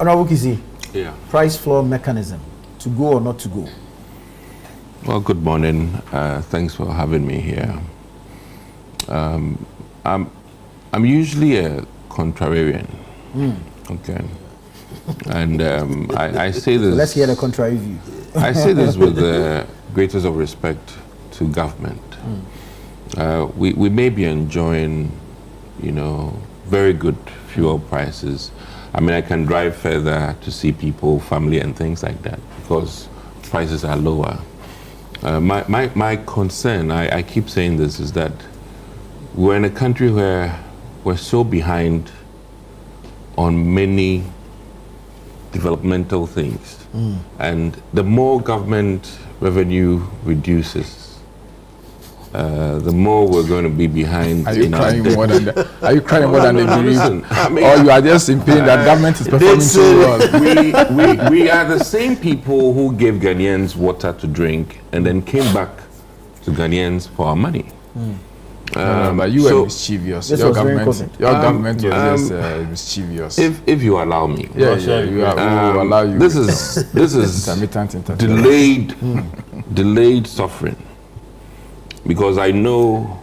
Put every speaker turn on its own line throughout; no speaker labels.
Honorable Kissi,
Yeah.
price floor mechanism, to go or not to go?
Well, good morning. Thanks for having me here. I'm usually a contrarian. Okay. And I say this.
So let's hear the contrary view.
I say this with the greatest of respect to government. We may be enjoying, very good fuel prices. I mean, I can drive further to see people, family, and things like that because prices are lower. My concern, I keep saying this, is that we're in a country where we're so behind on many developmental things. And the more government revenue reduces, the more we're going to be behind.
Are you crying more than the, Are you crying more than the
listen, I mean,
or you are just in pain that government is performing so well?
we are the same people who gave Ghanaians water to drink and then came back to Ghanaians for our money.
But you were mischievous. Your government was just mischievous.
If you allow me.
We will allow you.
This is delayed suffering. Because I know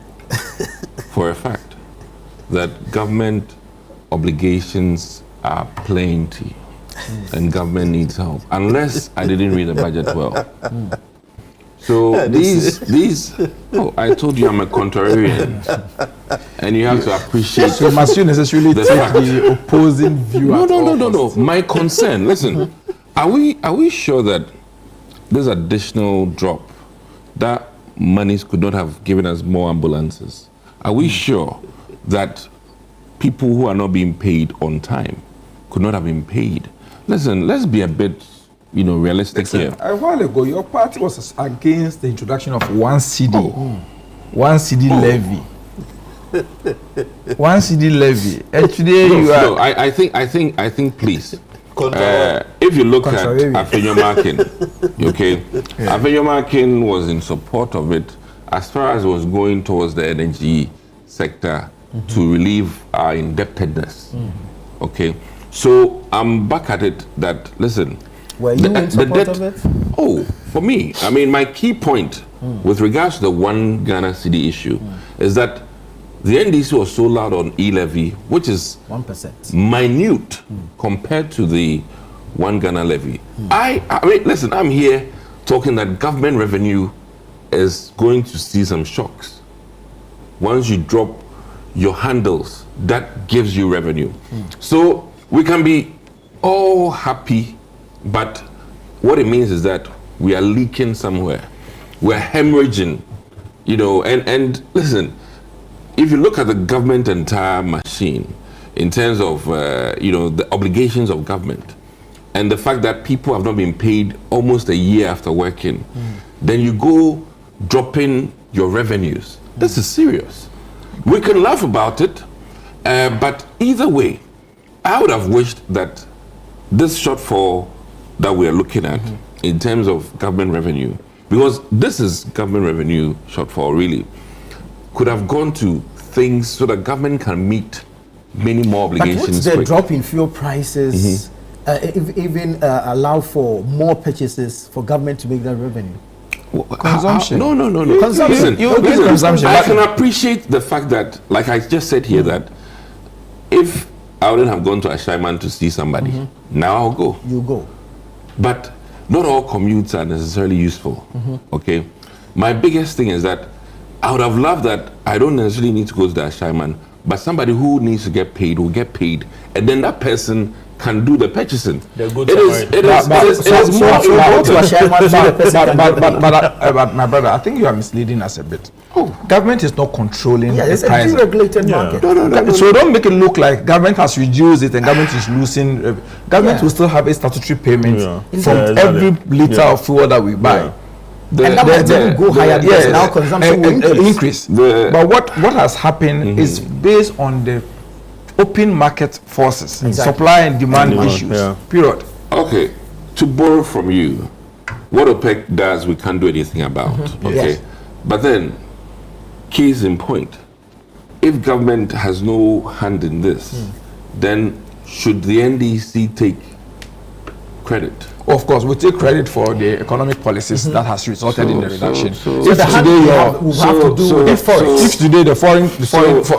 for a fact that government obligations are plenty and government needs help, unless I didn't read the budget well. So I told you I'm a contrarian, and you have to appreciate.
So must you necessarily take the opposing view?
No. My concern. Listen, are we sure that this additional drop, that monies could not have given us more ambulances? Are we sure that people who are not being paid on time could not have been paid? Listen, let's be a bit, realistic here.
A while ago, your party was against the introduction of one CD levy. One CD levy. And today you are.
No, I think, please. If you look at Afenyomakin, okay, Afenyomakin was in support of it as far as it was going towards the energy sector to relieve our indebtedness. Okay, so I'm back at it that, listen.
Were you in support of it?
Oh, for me, I mean, my key point with regards to the one Ghana city issue is that the NDC was so loud on e-levy, which is
1%,
minute compared to the one Ghana levy. I mean, listen, I'm here talking that government revenue is going to see some shocks. Once you drop your handles, that gives you revenue. So we can be all happy, but what it means is that we are leaking somewhere. We're hemorrhaging, and listen, if you look at the government entire machine in terms of, the obligations of government and the fact that people have not been paid almost a year after working, then you go dropping your revenues. This is serious. We can laugh about it, but either way, I would have wished that this shortfall that we are looking at in terms of government revenue, because this is government revenue shortfall really, could have gone to things so that government can meet many more obligations.
But what's the drop in fuel prices even allow for more purchases for government to make that revenue?
Consumption.
No.
Consumption.
Listen,
consumption.
I can appreciate the fact that, like I just said here, that if I wouldn't have gone to Ashaiman to see somebody, now I'll go.
You go.
But not all commutes are necessarily useful. Okay? My biggest thing is that I would have loved that I don't necessarily need to go to the Ashaiman, but somebody who needs to get paid will get paid, and then that person can do the purchasing. It is more important.
But my brother, I think you are misleading us a bit. Government is not controlling the
it's
price.
a deregulated market.
No.
So don't make it look like government has reduced it and government is losing. Government will still have a statutory payment from every liter of fuel that we buy.
And that might even go higher because now consumption will increase.
But what has happened is based on the open market forces, supply and demand issues. Period.
Okay, to borrow from you, what OPEC does, we can't do anything about. Okay, but then, case in point, if government has no hand in this, then should the NDC take credit.
Of course, we take credit for the economic policies that has resulted in the reduction.
So
If
the hand
today
we
your
have to do with the forex.
if today the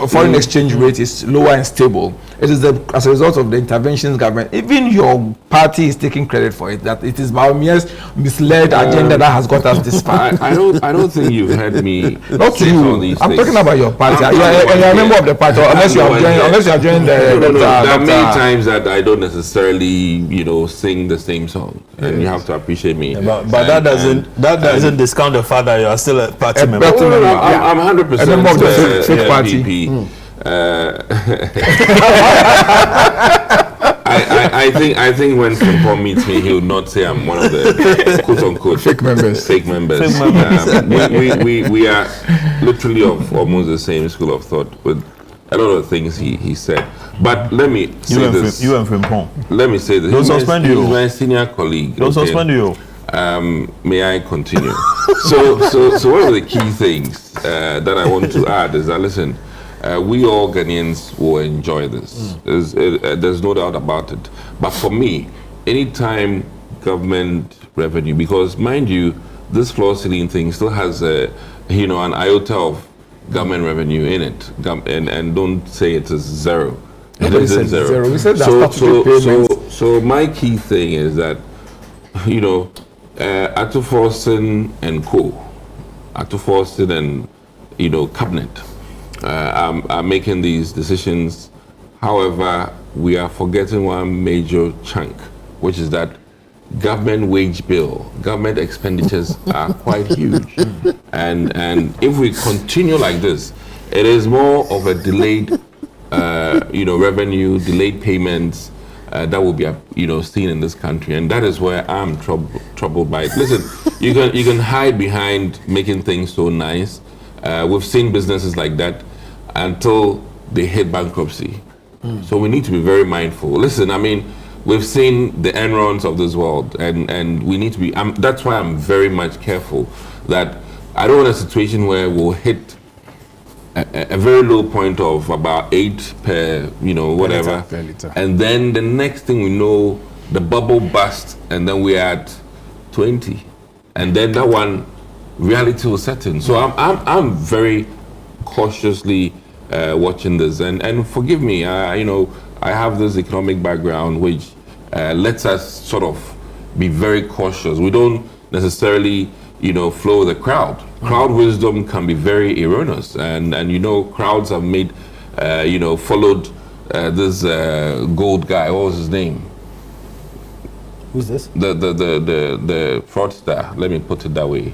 foreign exchange rate is lower and stable, it is as a result of the interventions government. Even your party is taking credit for it. That it is Baumia's misled agenda that has got us this far.
I don't think you've heard me.
Not to
say all
you.
these
I'm
things.
talking about your party.
I'm
You're a member of the party, unless you
no
are joining.
idea.
Unless you are joining the.
No. There are
Dr.
many times that I don't necessarily, sing the same song, and you have to appreciate me.
But that doesn't discount the fact that you are still a party member.
party member.
I'm 100%
A member of the fake party.
PP. I think when Frimpong meets me, he would not say I'm one of the quote unquote
Fake members.
Fake members. We are literally of almost the same school of thought with a lot of things he said. But let me say this.
You and Frimpong.
Let me say this.
Don't suspend you.
He's my senior colleague.
Don't suspend you.
May I continue? so one of the key things that I want to add is that, listen, we all Ghanaians will enjoy this. There's no doubt about it. But for me, anytime government revenue, because mind you, this floor ceiling thing still has an iota of government revenue in it, and don't say it is zero. It isn't zero.
We said that
so my key thing is that, Ato Forson and cabinet are making these decisions. However, we are forgetting one major chunk, which is that government wage bill, government expenditures are quite huge. And if we continue like this, it is more of a delayed revenue, delayed payments that will be seen in this country, and that is where I'm troubled by it. Listen, you can hide behind making things so nice. We've seen businesses like that until they hit bankruptcy. So we need to be very mindful. Listen, I mean, we've seen the Enrons of this world, and we need to be. That's why I'm very much careful that I don't want a situation where we'll hit a very low point of about 8 per, whatever.
Per liter.
And then the next thing we know, the bubble burst, and then we're at 20. And then that one, reality will set in. So I'm very cautiously watching this. And forgive me, I have this economic background which lets us sort of be very cautious. We don't necessarily flow with the crowd. Crowd wisdom can be very erroneous, and crowds have made followed this gold guy. What was his name?
Who's this?
The fraudster. Let me put it that way.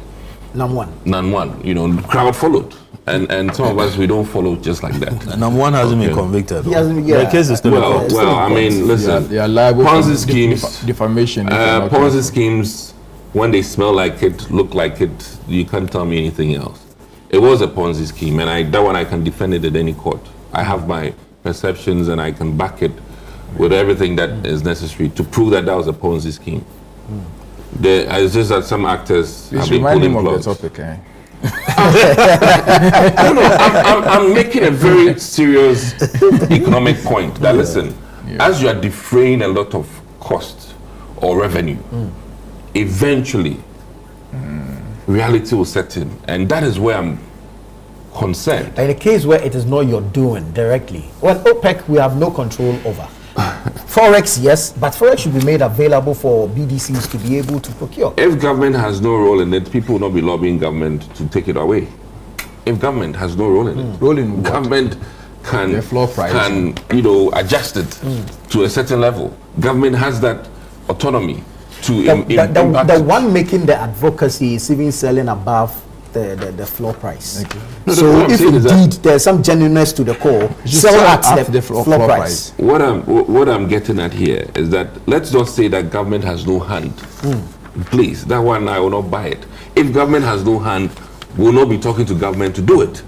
Nan1.
Crowd followed, and some of us we don't follow just like that.
Number one hasn't been convicted.
He hasn't. Yeah.
The case is still
Well, I mean, listen.
They are liable
Ponzi
for
schemes,
defamation.
Ponzi schemes, when they smell like it, look like it, you can't tell me anything else. It was a Ponzi scheme, and that one I can defend it at any court. I have my perceptions, and I can back it with everything that is necessary to prove that was a Ponzi scheme. It's just that some actors have been
remind him
pulling
of the
plugs.
topic.
I'm making a very serious economic point that, listen, as you are defraying a lot of costs or revenue, eventually reality will set in, and that is where I'm concerned.
In a case where it is not your doing directly, well, OPEC we have no control over. Forex, yes, but Forex should be made available for BDCs to be able to procure.
If government has no role in it, people will not be lobbying government to take it away. If government has no role in it, government can
The floor price.
can adjust it to a certain level. Government has that autonomy to
The one making the advocacy is even selling above the floor price.
No,
So
what I'm
if
saying is that-
indeed there's some genuineness to the call, sell at the floor price.
What I'm getting at here is that let's not say that government has no hand. Please, that one I will not buy it. If government has no hand, we'll not be talking to government to do it.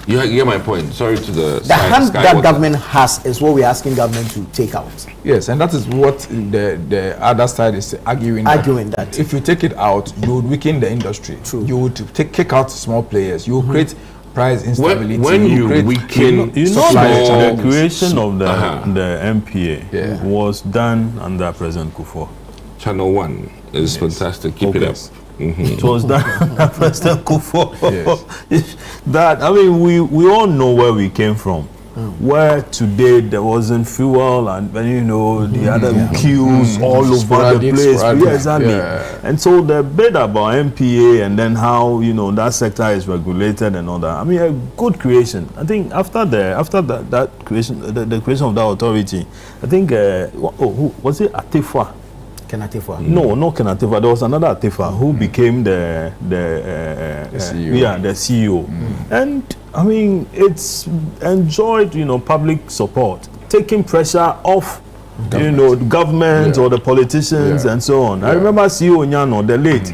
You get my point. Sorry to
The hand that government has is what we're asking government to take out.
Yes, and that is what the other side is arguing.
That.
If you take it out, you would weaken the industry.
True.
You would kick out small players. You will create price instability.
When you
create-
weaken
supply
the
challenges.
creation of the MPA
Yeah.
was done under President Kufuor.
ChannelOne is fantastic. Keep it up.
It was that President Kufuor. That, I mean, we all know where we came from. Where today there wasn't fuel and you know the other queues all over the place. Yeah, exactly. And so the bit about MPA and then how that sector is regulated and all that. I mean, a good creation. I think after that creation, the creation of that authority, I think who was it? Atefa.
Kenatefa.
No, not Kenatefa. There was another Atefa who became the CEO. Yeah, the CEO. And I mean, it's enjoyed, public support, taking pressure off, the government or the politicians and so on. I remember CEO Nyano, the late,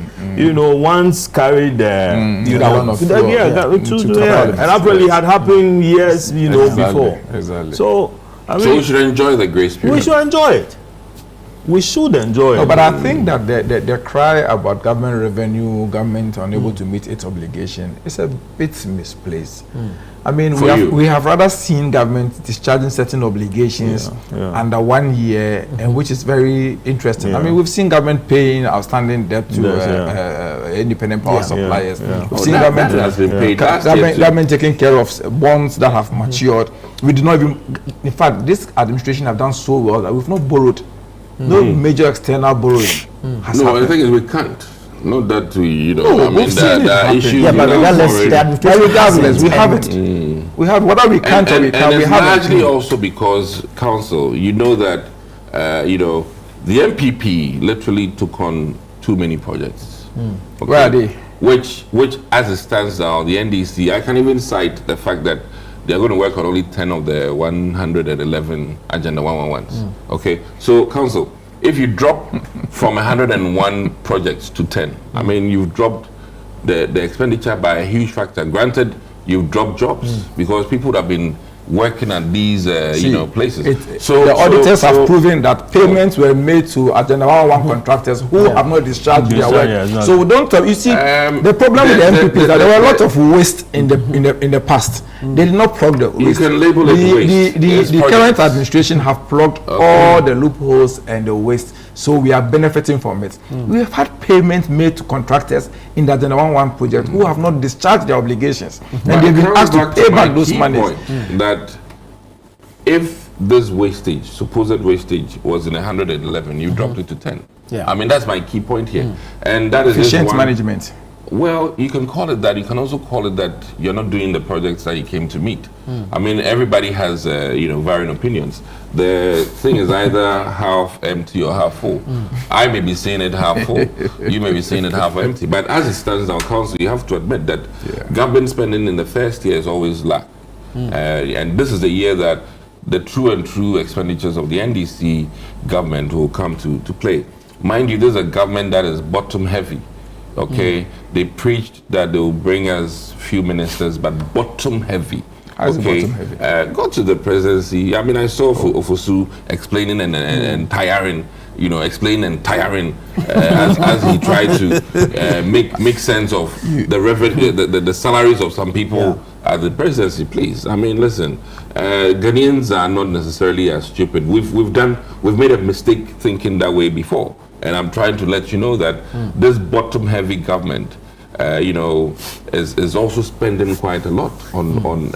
once carried the, and actually had happened years, before.
Exactly.
So, I mean,
so we should enjoy the grace period.
We should enjoy it. We should enjoy it.
But I think that the cry about government revenue, government unable to meet its obligation is a bit misplaced. I mean, we have rather seen government discharging certain obligations under 1 year, and which is very interesting. I mean, we've seen government paying outstanding debt to independent power suppliers. We've seen government
has been paid.
Government taking care of bonds that have matured. We do not even, in fact, this administration have done so well that we've not borrowed. No major external borrowing has happened.
The thing is, we can't. Not that we,
No,
I mean,
we've seen it
the
happen.
issue.
Yeah, but
regardless, we have it. We have whatever we can.
And
we
it's
have
largely
it.
also because council, that, the MPP literally took on too many projects. Okay?
Where are they?
Which, as it stands now, the NDC, I can even cite the fact that they're going to work on only 10 of the 111 Agenda 111s. Okay, so council, if you drop from 101 projects to 10, I mean, you've dropped the expenditure by a huge factor. Granted, you've dropped jobs because people have been working at these, places.
So the auditors have proven that payments were made to Agenda 111 contractors who have not discharged their work. So we don't talk. You see, the problem with the MPP is that there were a lot of waste in the past. They did not plug the waste.
You can label it waste.
The current administration have plugged all the loopholes and the waste. So we are benefiting from it. We have had payments made to contractors in the Agenda 111 project who have not discharged their obligations, and they've been asked to pay back those monies.
That if this wastage, supposed wastage, was in 111, you dropped it to 10.
Yeah.
I mean, that's my key point here, and that is
Efficient management.
Well, you can call it that. You can also call it that you're not doing the projects that you came to meet. I mean, everybody has, varying opinions. The thing is either half empty or half full. I may be saying it half full. You may be saying it half empty. But as it stands now, council, you have to admit that government spending in the first year is always lack. And this is the year that the true expenditures of the NDC government will come to play. Mind you, this is a government that is bottom heavy. Okay, they preached that they will bring us few ministers, but bottom heavy. Okay, go to the presidency. I mean, I saw Ofosu explaining and tiring, explaining and tiring as he tried to make sense of the revenue, the salaries of some people at the presidency. Please, I mean, listen, Ghanaians are not necessarily as stupid. We've made a mistake thinking that way before. And I'm trying to let you know that this bottom-heavy government, is also spending quite a lot on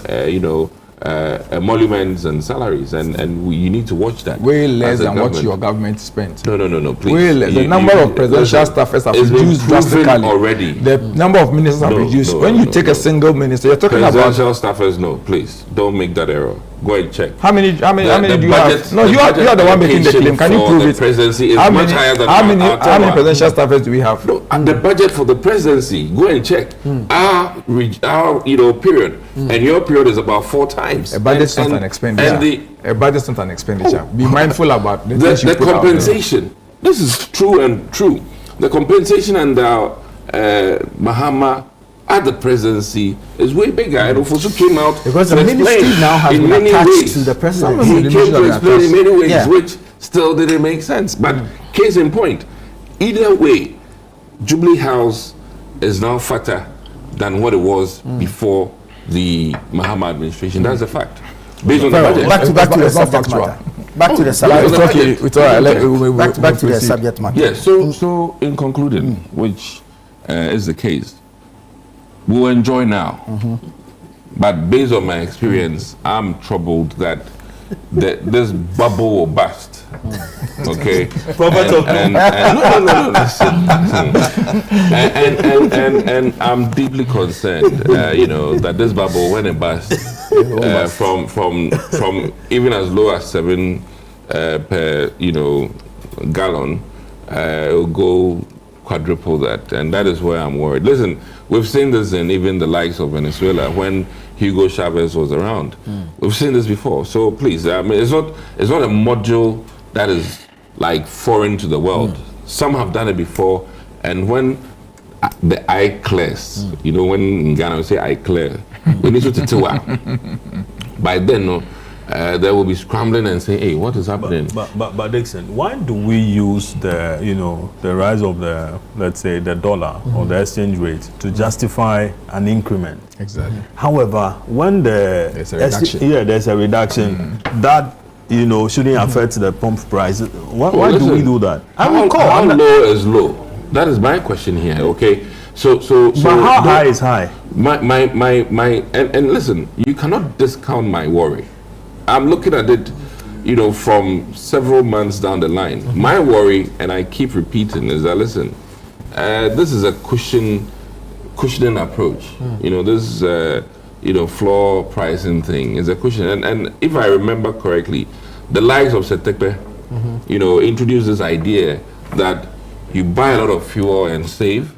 emoluments and salaries, and you need to watch that.
Way less than what your government spent.
No, please.
Way less. The number of presidential staffers have reduced drastically
already.
The number of ministers have reduced. When you take a single minister, you're talking about
presidential staffers. No, please don't make that error. Go and check.
How many do you have? No, you are the one making the claim. Can you prove it?
Presidency is much higher than
how many presidential staffers do we have?
No, and the budget for the presidency, go and check. Our period, and your period is about 4 times.
A budget is not an expenditure. A budget is not an expenditure. Be mindful about
the compensation. This is true. The compensation and the Mahama at the presidency is way bigger. And Ofosu came out
because the ministry now has been attached to the presidency.
He came to explain in many ways, which still didn't make sense. But case in point, either way, Jubilee House is now fatter than what it was before the Mahama administration. That's a fact. Based on the budget.
Back to the subject matter. back to the
no,
salary.
no,
Okay, it's all right.
Back to the subject matter.
Yeah, so in concluding, which is the case, we'll enjoy now. But based on my experience, I'm troubled that this bubble will burst. Okay.
Prophet of
no, listen. And I'm deeply concerned, that this bubble, when it bursts, from even as low as 7 per gallon, it will go quadruple that, and that is where I'm worried. Listen, we've seen this in even the likes of Venezuela when Hugo Chavez was around. We've seen this before. So please, I mean, it's not a module that is like foreign to the world. Some have done it before, and when the eye clears, when in Ghana we say eye clear, we need to tell. By then, they will be scrambling and saying, "Hey, what is happening?"
But Dickson, why do we use the the rise of the, let's say, the dollar or the exchange rate to justify an increment?
Exactly.
However, when there's
a reduction.
there's a reduction that shouldn't affect the pump price. Why do we do that?
How low is low? That is my question here. Okay, so
but how high is high?
And listen, you cannot discount my worry. I'm looking at it, from several months down the line. My worry, and I keep repeating, is that listen, this is a cushioning approach. This floor pricing thing is a cushion. And if I remember correctly, the likes of Setekpe, introduced this idea that you buy a lot of fuel and save,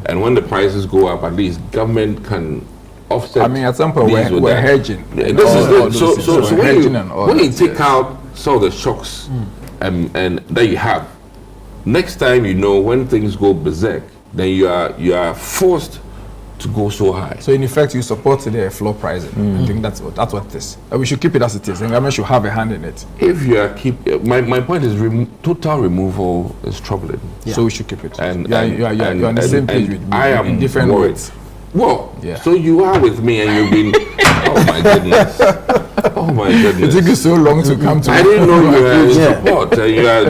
and when the prices go up, at least government can offset.
I mean, at some point we're hedging.
Yeah, so when you take out some of the shocks and that you have, next time when things go berserk, then you are forced to go so high.
So in effect, you support the floor pricing. I think that's what it is. And we should keep it as it is. And government should have a hand in it.
If you are my point is total removal is troubling.
Yeah. So we should keep it.
And
you're on the same page with me.
I am
in different
worried.
ways.
Well,
Yeah.
so you are with me and you've been. Oh my goodness. Oh my goodness.
It took you so long to come to.
I didn't know you were in support. You are,